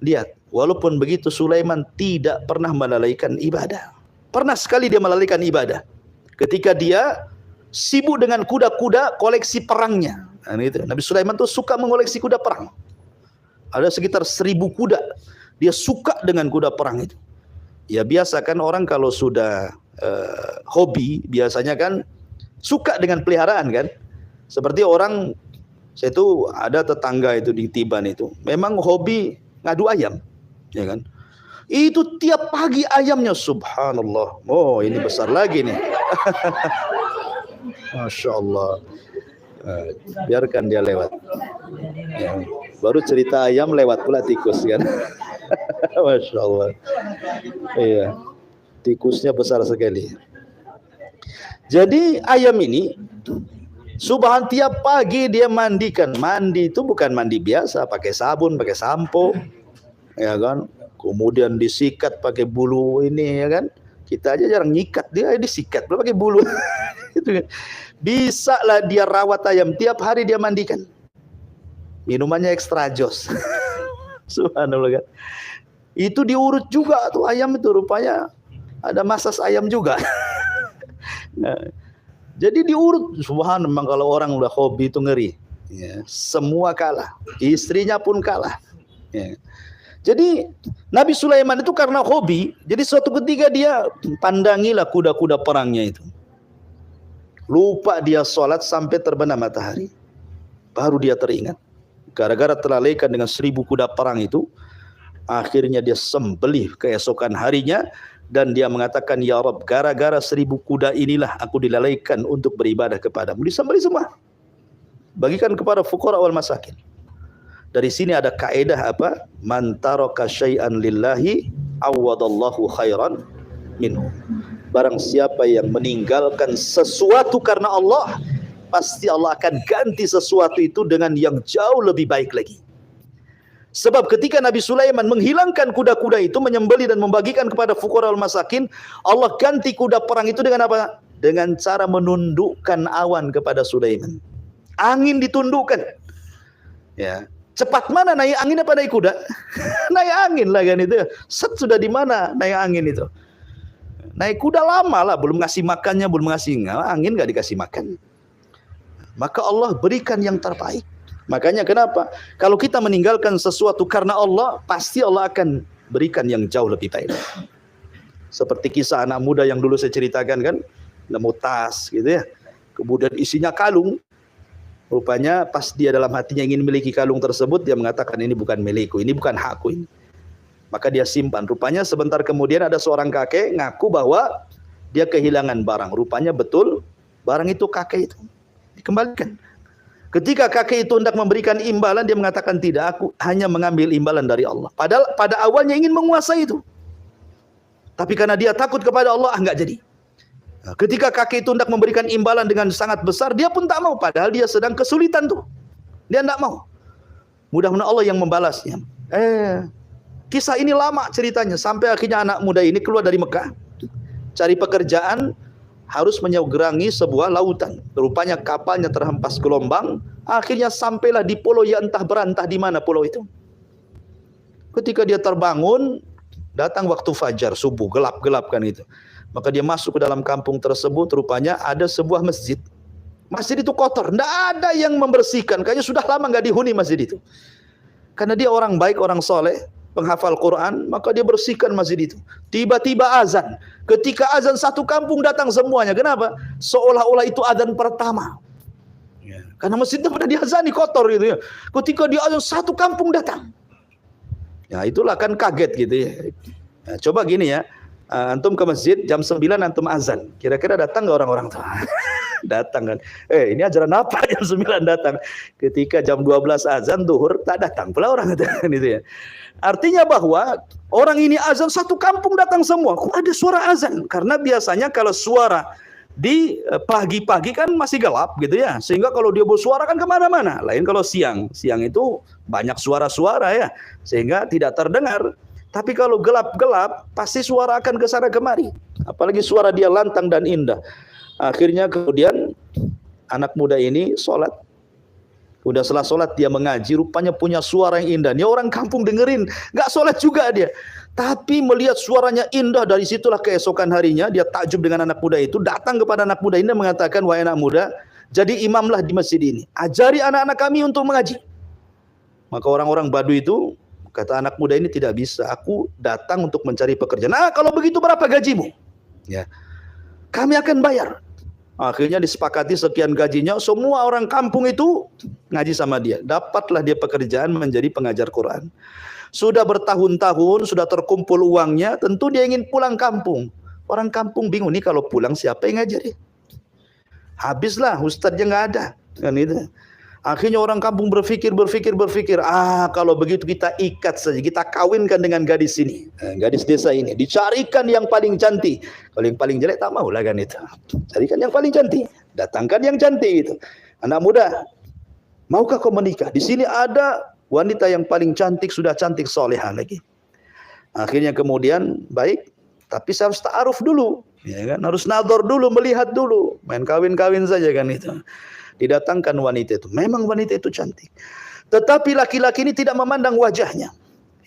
Lihat, walaupun begitu Sulaiman tidak pernah melalaikan ibadah. Pernah sekali dia melalaikan ibadah. Ketika dia sibuk dengan kuda-kuda koleksi perangnya. Nah, itu. Nabi Sulaiman tuh suka mengoleksi kuda perang. Ada sekitar 1000 kuda. Dia suka dengan kuda perang itu. Ya biasa kan orang kalau sudah hobi, biasanya kan suka dengan peliharaan kan. Seperti orang, saya itu ada tetangga itu di Tiban itu. Memang hobi ngadu ayam. Ya kan. Itu tiap pagi ayamnya, subhanallah. Oh ini besar lagi nih. Masya Allah. Biarkan dia lewat. Ya. Baru cerita ayam lewat pula tikus kan. Masya Allah. Iya. Tikusnya besar sekali. Jadi ayam ini subhan tiap pagi dia mandikan. Mandi itu bukan mandi biasa, pakai sabun, pakai sampo. Ya kan? Kemudian disikat pakai bulu ini ya kan. Kita aja jarang nyikat, dia disikat pakai bulu. Gitu kan. Bisa lah dia rawat ayam, tiap hari dia mandikan. Minumannya extra jos. Subhanallah kan. Itu diurut juga tuh ayam itu, rupanya ada masas ayam juga. Nah, jadi diurut. Subhanallah, memang kalau orang udah hobi itu ngeri. Ya, semua kalah, istrinya pun kalah. Ya. Jadi Nabi Sulaiman itu karena hobi, jadi suatu ketika dia pandangilah kuda-kuda perangnya itu. Lupa dia sholat sampai terbenam matahari. Baru dia teringat. Gara-gara terlalaikan dengan 1000 kuda perang itu, akhirnya dia sembelih keesokan harinya. Dan dia mengatakan, ya Rabb, gara-gara 1000 kuda inilah aku dilalaikan untuk beribadah kepadamu. Disembelih semua. Bagikan kepada fuqara wal masakin. Dari sini ada kaedah apa? Man taraka syai'an lillahi awadallahu khairan minhu. Barang siapa yang meninggalkan sesuatu karena Allah, pasti Allah akan ganti sesuatu itu dengan yang jauh lebih baik lagi. Sebab ketika Nabi Sulaiman menghilangkan kuda-kuda itu, menyembelih dan membagikan kepada fuqara wal masakin, Allah ganti kuda perang itu dengan apa? Dengan cara menundukkan awan kepada Sulaiman. Angin ditundukkan. Ya. Cepat mana naik angin apa naik kuda? Naik angin lah kan itu. Set sudah di mana naik angin itu? Naik kuda lama lah, belum ngasih makannya, belum ngasih angin, nggak dikasih makan. Maka Allah berikan yang terbaik. Makanya kenapa? Kalau kita meninggalkan sesuatu karena Allah, pasti Allah akan berikan yang jauh lebih baik. Seperti kisah anak muda yang dulu saya ceritakan kan, nemu tas gitu ya. Kemudian isinya kalung. Rupanya pas dia dalam hatinya ingin memiliki kalung tersebut, dia mengatakan ini bukan milikku, ini bukan hakku ini. Maka dia simpan. Rupanya sebentar kemudian ada seorang kakek ngaku bahwa dia kehilangan barang. Rupanya betul barang itu kakek itu dikembalikan. Ketika kakek itu hendak memberikan imbalan, dia mengatakan tidak, aku hanya mengambil imbalan dari Allah. Padahal pada awalnya ingin menguasai itu. Tapi karena dia takut kepada Allah, enggak jadi. Nah, ketika kakek itu hendak memberikan imbalan dengan sangat besar, dia pun tak mau. Padahal dia sedang kesulitan tuh. Dia enggak mau. Mudah-mudahan Allah yang membalasnya. Kisah ini lama ceritanya. Sampai akhirnya anak muda ini keluar dari Mekah. Cari pekerjaan, harus menyeberangi sebuah lautan. Rupanya kapalnya terhempas gelombang. Akhirnya sampailah di pulau yang entah berantah di mana pulau itu. Ketika dia terbangun, datang waktu fajar, subuh, gelap-gelap kan itu. Maka dia masuk ke dalam kampung tersebut, rupanya ada sebuah masjid. Masjid itu kotor, tidak ada yang membersihkan. Kayaknya sudah lama nggak dihuni masjid itu. Karena dia orang baik, orang soleh, penghafal Quran, maka dia bersihkan masjid itu. Tiba-tiba azan. Ketika azan satu kampung datang semuanya. Kenapa? Seolah-olah itu azan pertama. Karena masjidnya pada diazani kotor gitu ya. Ketika dia azan satu kampung datang. Ya itulah kan kaget gitu ya. Nah, coba gini ya. Antum ke masjid jam 9 antum azan. Kira-kira datang nggak orang-orang tuh? Datang kan. Ini ajaran apa jam 9 datang? Ketika jam 12 azan zuhur tak datang pula orang gitu ya. Artinya bahwa orang ini azan satu kampung datang semua. Kok ada suara azan? Karena biasanya kalau suara di pagi-pagi kan masih gelap gitu ya. Sehingga kalau dia bersuara kan kemana-mana. Lain kalau siang. Siang itu banyak suara-suara ya. Sehingga tidak terdengar. Tapi kalau gelap-gelap pasti suara akan ke sana kemari. Apalagi suara dia lantang dan indah. Akhirnya kemudian anak muda ini sholat. Udah setelah sholat dia mengaji, rupanya punya suara yang indah. Ini orang kampung dengerin, nggak sholat juga dia. Tapi melihat suaranya indah, dari situlah keesokan harinya dia takjub dengan anak muda itu. Datang kepada anak muda ini mengatakan, wahai anak muda, jadi imamlah di masjid ini. Ajari anak-anak kami untuk mengaji. Maka orang-orang Baduy itu, kata anak muda ini, tidak bisa. Aku datang untuk mencari pekerjaan. Nah, kalau begitu berapa gajimu? Ya, kami akan bayar. Akhirnya disepakati sekian gajinya. Semua orang kampung itu ngaji sama dia. Dapatlah dia pekerjaan menjadi pengajar Quran. Sudah bertahun-tahun, sudah terkumpul uangnya. Tentu dia ingin pulang kampung. Orang kampung bingung nih, kalau pulang siapa yang ngajari? Habislah, ustadznya nggak ada. Kan itu. Akhirnya orang kampung berpikir. Kalau begitu kita ikat saja, kita kawinkan dengan gadis ini, gadis desa ini. Dicarikan yang paling cantik. Kalau yang paling jelek tak mau lah kan itu. Carikan yang paling cantik, datangkan yang cantik itu. Anak muda, maukah kau menikah? Di sini ada wanita yang paling cantik, sudah cantik solehah lagi. Akhirnya kemudian baik, tapi saya harus ta'aruf dulu, ya kan? Harus nador dulu, melihat dulu. Main kawin-kawin saja kan itu. Didatangkan wanita itu. Memang wanita itu cantik. Tetapi laki-laki ini tidak memandang wajahnya.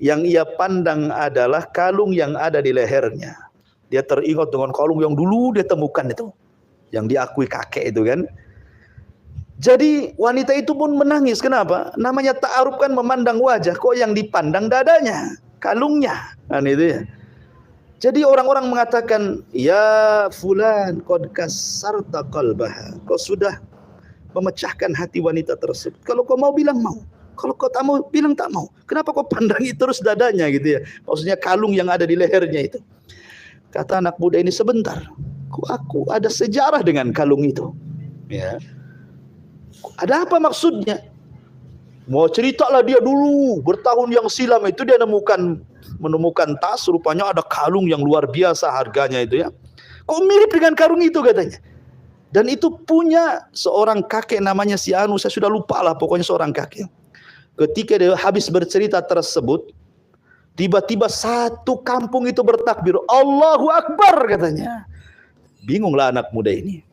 Yang ia pandang adalah kalung yang ada di lehernya. Dia teringat dengan kalung yang dulu dia temukan itu. Yang diakui kakek itu kan. Jadi wanita itu pun menangis. Kenapa? Namanya ta'aruf kan memandang wajah. Kok yang dipandang dadanya, kalungnya. Kan itu ya. Jadi orang-orang mengatakan, ya fulan qad kasarta qalbaha. Kau sudah memecahkan hati wanita tersebut. Kalau kau mau bilang mau. Kalau kau tak mau bilang tak mau. Kenapa kau pandangi terus dadanya gitu ya? Maksudnya kalung yang ada di lehernya itu. Kata anak muda ini, sebentar. Aku ada sejarah dengan kalung itu. Ya. Ada apa maksudnya? Mau ceritalah dia dulu. Bertahun yang silam itu dia menemukan tas. Rupanya ada kalung yang luar biasa harganya itu ya. Kok mirip dengan kalung itu katanya. Dan itu punya seorang kakek namanya si Anu, saya sudah lupa lah, pokoknya seorang kakek. Ketika dia habis bercerita tersebut, tiba-tiba satu kampung itu bertakbir, Allahu Akbar katanya. Bingunglah anak muda ini.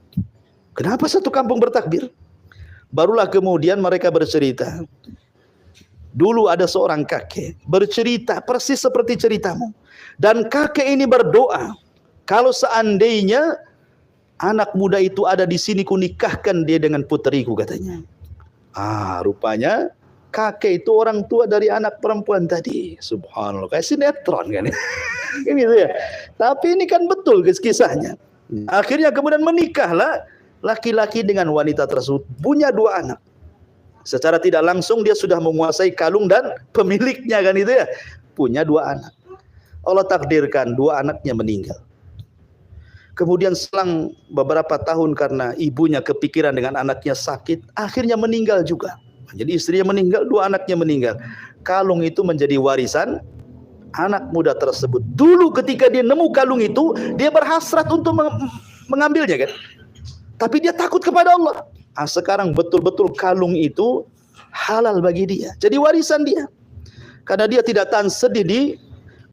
Kenapa satu kampung bertakbir? Barulah kemudian mereka bercerita. Dulu ada seorang kakek bercerita persis seperti ceritamu. Dan kakek ini berdoa, kalau seandainya anak muda itu ada di sini, ku nikahkan dia dengan puteriku katanya. Rupanya kakek itu orang tua dari anak perempuan tadi. Subhanallah, kayak sinetron kan. Gitu ya. Tapi ini kan betul kisahnya. Akhirnya kemudian menikahlah laki-laki dengan wanita tersebut. Punya 2 anak. Secara tidak langsung dia sudah menguasai kalung dan pemiliknya kan itu ya. Punya 2 anak. Allah takdirkan 2 anaknya meninggal. Kemudian selang beberapa tahun karena ibunya kepikiran dengan anaknya sakit, akhirnya meninggal juga. Jadi istrinya meninggal, 2 anaknya meninggal. Kalung itu menjadi warisan anak muda tersebut. Dulu ketika dia nemu kalung itu, dia berhasrat untuk mengambilnya kan. Tapi dia takut kepada Allah. Sekarang betul-betul kalung itu halal bagi dia. Jadi warisan dia. Karena dia tidak tahan sedih di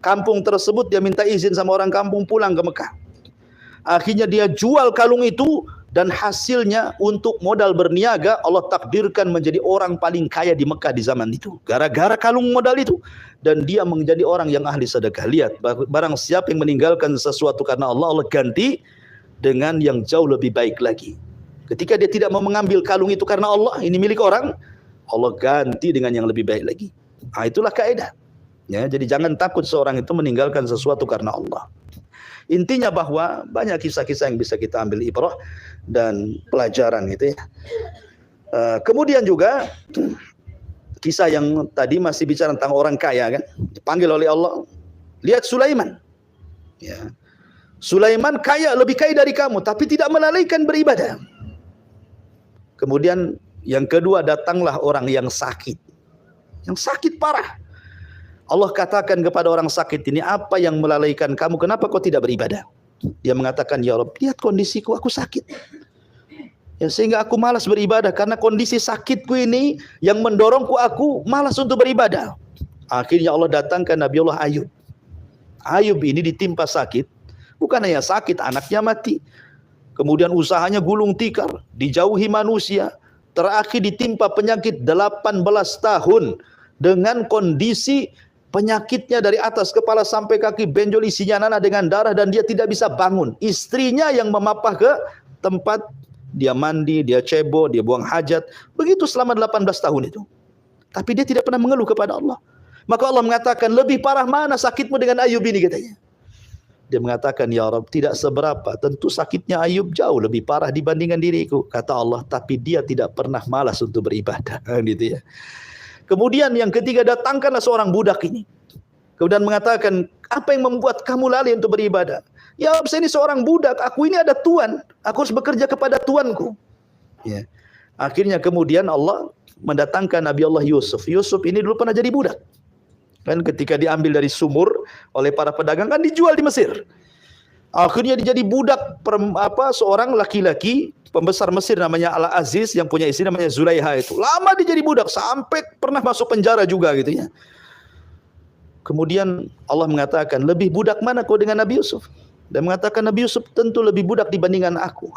kampung tersebut, dia minta izin sama orang kampung pulang ke Mekah. Akhirnya dia jual kalung itu dan hasilnya untuk modal berniaga Allah takdirkan menjadi orang paling kaya di Mekah di zaman itu. Gara-gara kalung modal itu. Dan dia menjadi orang yang ahli sedekah. Lihat, barang siapa yang meninggalkan sesuatu karena Allah, Allah ganti dengan yang jauh lebih baik lagi. Ketika dia tidak mau mengambil kalung itu karena Allah, ini milik orang, Allah ganti dengan yang lebih baik lagi. Itulah kaidah. Ya, jadi jangan takut seorang itu meninggalkan sesuatu karena Allah. Intinya bahwa banyak kisah-kisah yang bisa kita ambil ibrah dan pelajaran gitu ya. Kemudian juga kisah yang tadi masih bicara tentang orang kaya kan, dipanggil oleh Allah. Lihat Sulaiman. Ya. Sulaiman kaya, lebih kaya dari kamu, tapi tidak melalaikan beribadah. Kemudian yang kedua, datanglah orang yang sakit. Yang sakit parah. Allah katakan kepada orang sakit ini, apa yang melalaikan kamu? Kenapa kau tidak beribadah? Dia mengatakan, ya Rabb, lihat kondisiku, aku sakit. Ya, sehingga aku malas beribadah karena kondisi sakitku ini yang mendorongku aku malas untuk beribadah. Akhirnya Allah datangkan Nabiullah Ayub. Ayub ini ditimpa sakit, bukan hanya sakit, anaknya mati. Kemudian usahanya gulung tikar, dijauhi manusia. Terakhir ditimpa penyakit 18 tahun dengan kondisi penyakitnya dari atas kepala sampai kaki, benjol isinya nanah dengan darah dan dia tidak bisa bangun. Istrinya yang memapah ke tempat dia mandi, dia cebo, dia buang hajat. Begitu selama 18 tahun itu. Tapi dia tidak pernah mengeluh kepada Allah. Maka Allah mengatakan, lebih parah mana sakitmu dengan Ayub ini katanya. Dia mengatakan, ya Rabb, tidak seberapa. Tentu sakitnya Ayub jauh lebih parah dibandingkan diriku. Kata Allah, tapi dia tidak pernah malas untuk beribadah. Gitu ya. Kemudian yang ketiga, datangkanlah seorang budak ini. Kemudian mengatakan, apa yang membuat kamu lalai untuk beribadah? Ya Rabb, saya ini seorang budak, aku ini ada tuan. Aku harus bekerja kepada tuanku. Ya. Akhirnya kemudian Allah mendatangkan Nabi Allah Yusuf. Yusuf ini dulu pernah jadi budak. Kan ketika diambil dari sumur oleh para pedagang kan dijual di Mesir. Akhirnya dia jadi budak seorang laki-laki pembesar Mesir namanya Al-Aziz yang punya istri namanya Zulaiha itu. Lama dia jadi budak sampai pernah masuk penjara juga gitu ya. Kemudian Allah mengatakan, lebih budak mana kau dengan Nabi Yusuf? Dan mengatakan, Nabi Yusuf tentu lebih budak dibandingkan aku.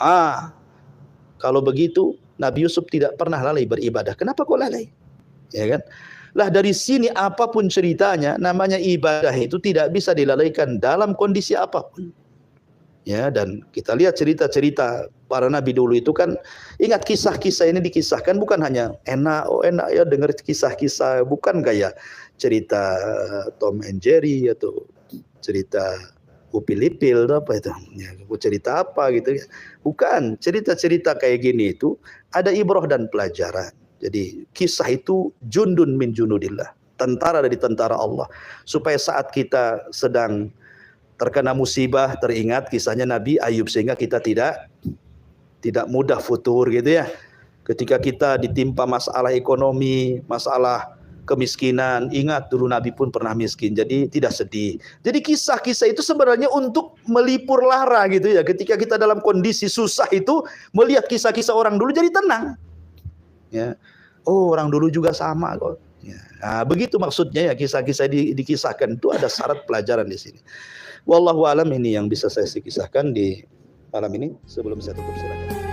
Kalau begitu Nabi Yusuf tidak pernah lalai beribadah. Kenapa kau lalai? Ya kan? Lah dari sini apapun ceritanya, namanya ibadah itu tidak bisa dilalaikan dalam kondisi apapun. Ya, dan kita lihat cerita-cerita para nabi dulu itu kan, ingat kisah-kisah ini dikisahkan bukan hanya enak ya dengar kisah-kisah, bukan kayak cerita Tom and Jerry atau cerita Upil Ipil apa itu, ya, cerita apa gitu ya. Bukan, cerita-cerita kayak gini itu ada ibrah dan pelajaran. Jadi kisah itu jundun min junudillah, tentara dari tentara Allah. Supaya saat kita sedang terkena musibah teringat kisahnya Nabi Ayub sehingga kita tidak mudah futur gitu ya. Ketika kita ditimpa masalah ekonomi, masalah kemiskinan, ingat dulu Nabi pun pernah miskin, jadi tidak sedih. Jadi kisah-kisah itu sebenarnya untuk melipur lara gitu ya. Ketika kita dalam kondisi susah itu melihat kisah-kisah orang dulu jadi tenang. Ya. Oh, orang dulu juga sama kok. Ya. Nah, begitu maksudnya ya kisah-kisah dikisahkan itu ada syarat pelajaran di sini. Wallahu alam, ini yang bisa saya kisahkan di malam ini. Sebelum saya tutup silakan.